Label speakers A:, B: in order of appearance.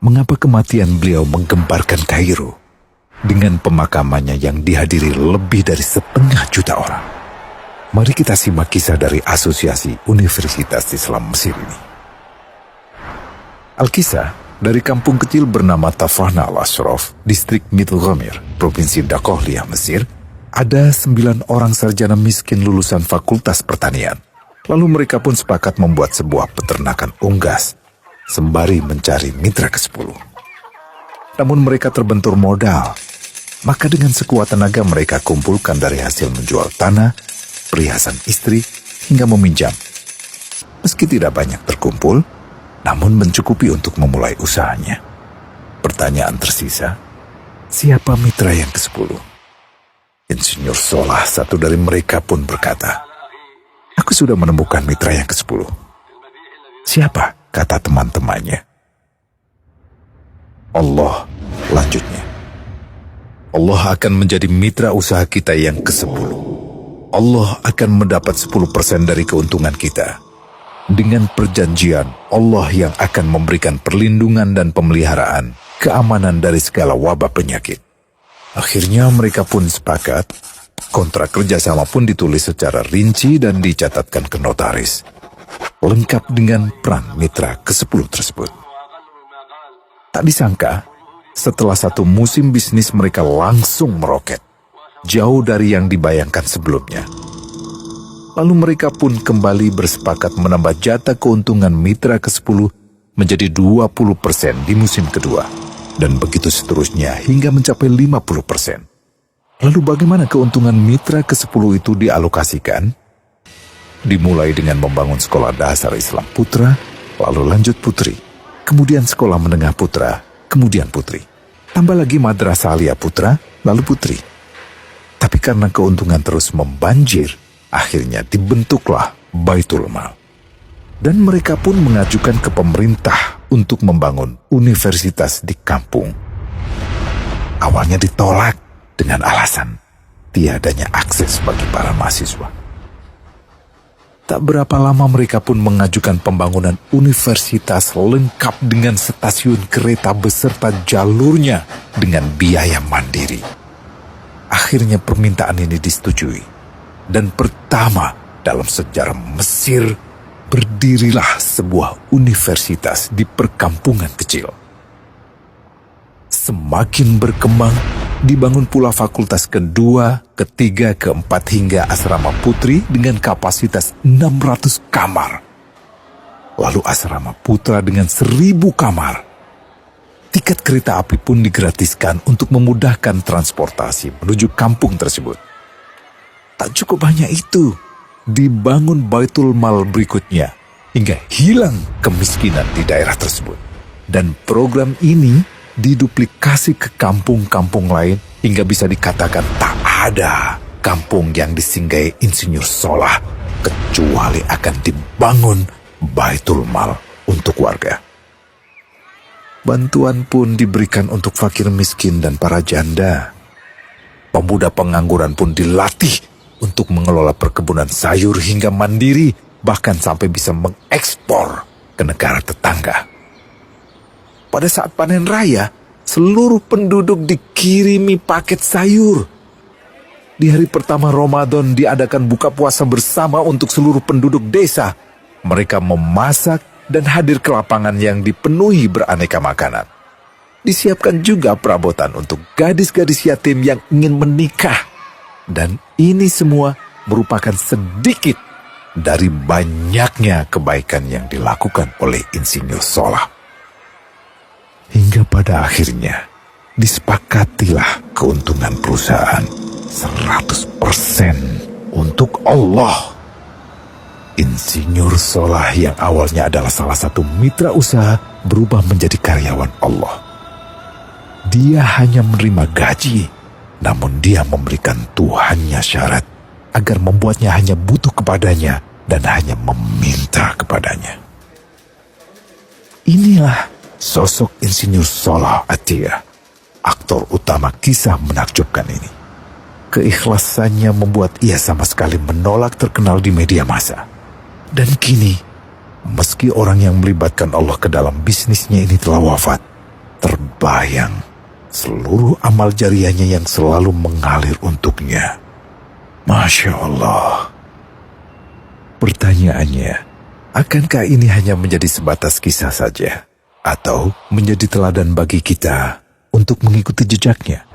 A: mengapa kematian beliau menggemparkan Kairo dengan pemakamannya yang dihadiri lebih dari 1,5 juta orang. Mari kita simak kisah dari Asosiasi Universitas Islam Mesir ini. Al-Kisah dari kampung kecil bernama Tafahna al-Ashraf, distrik Middle Ghamir, provinsi Dakohlia, Mesir. Ada 9 orang sarjana miskin lulusan fakultas pertanian. Lalu mereka pun sepakat membuat sebuah peternakan unggas, sembari mencari mitra ke-10. Namun mereka terbentur modal. Maka dengan sekuat tenaga mereka kumpulkan dari hasil menjual tanah, perhiasan istri, hingga meminjam. Meski tidak banyak terkumpul, namun mencukupi untuk memulai usahanya. Pertanyaan tersisa, siapa mitra yang ke-10? Insinyur Solah, satu dari mereka pun berkata, "Aku sudah menemukan mitra yang ke-10. Siapa?" kata teman-temannya. "Allah," lanjutnya. "Allah akan menjadi mitra usaha kita yang ke-10. Allah akan mendapat 10% dari keuntungan kita. Dengan perjanjian, Allah yang akan memberikan perlindungan dan pemeliharaan, keamanan dari segala wabah penyakit." Akhirnya mereka pun sepakat. Kontrak kerjasama pun ditulis secara rinci dan dicatatkan ke notaris, lengkap dengan peran mitra ke-10 tersebut. Tak disangka, setelah 1 musim bisnis mereka langsung meroket, jauh dari yang dibayangkan sebelumnya. Lalu mereka pun kembali bersepakat menambah jatah keuntungan mitra ke-10 menjadi 20% di musim kedua, dan begitu seterusnya hingga mencapai 50%. Lalu bagaimana keuntungan mitra ke-10 itu dialokasikan? Dimulai dengan membangun sekolah dasar Islam putra, lalu lanjut putri, kemudian sekolah menengah putra, kemudian putri. Tambah lagi madrasah alia putra, lalu putri. Tapi karena keuntungan terus membanjir, akhirnya dibentuklah Baitul Mal. Dan mereka pun mengajukan ke pemerintah untuk membangun universitas di kampung. Awalnya ditolak dengan alasan tiadanya akses bagi para mahasiswa. Tak berapa lama mereka pun mengajukan pembangunan universitas lengkap dengan stasiun kereta beserta jalurnya dengan biaya mandiri. Akhirnya permintaan ini disetujui. Dan pertama dalam sejarah Mesir, berdirilah sebuah universitas di perkampungan kecil. Semakin berkembang, dibangun pula fakultas kedua, ketiga, keempat hingga asrama putri dengan kapasitas 600 kamar. Lalu asrama putra dengan 1.000 kamar. Tiket kereta api pun digratiskan untuk memudahkan transportasi menuju kampung tersebut. Tak cukup hanya itu, dibangun Baitul Mal berikutnya hingga hilang kemiskinan di daerah tersebut. Dan program ini diduplikasi ke kampung-kampung lain hingga bisa dikatakan tak ada kampung yang disinggahi Insinyur Solah kecuali akan dibangun Baitul Mal untuk warga. Bantuan pun diberikan untuk fakir miskin dan para janda. Pemuda pengangguran pun dilatih untuk mengelola perkebunan sayur hingga mandiri, bahkan sampai bisa mengekspor ke negara tetangga. Pada saat panen raya, seluruh penduduk dikirimi paket sayur. Di hari pertama Ramadan diadakan buka puasa bersama untuk seluruh penduduk desa. Mereka memasak dan hadir ke lapangan yang dipenuhi beraneka makanan. Disiapkan juga perabotan untuk gadis-gadis yatim yang ingin menikah. Dan ini semua merupakan sedikit dari banyaknya kebaikan yang dilakukan oleh Insinyur Solah. Hingga pada akhirnya disepakatilah keuntungan perusahaan 100% untuk Allah. Insinyur Solah yang awalnya adalah salah satu mitra usaha berubah menjadi karyawan Allah. Dia hanya menerima gaji, namun dia memberikan Tuhannya syarat agar membuatnya hanya butuh kepadanya dan hanya meminta kepadanya. Inilah sosok Insinyur Solah Atiyah, aktor utama kisah menakjubkan ini. Keikhlasannya membuat ia sama sekali menolak terkenal di media massa. Dan kini, meski orang yang melibatkan Allah ke dalam bisnisnya ini telah wafat, terbayang seluruh amal jariahnya yang selalu mengalir untuknya. Masya Allah. Pertanyaannya, akankah ini hanya menjadi sebatas kisah saja? Atau menjadi teladan bagi kita untuk mengikuti jejaknya?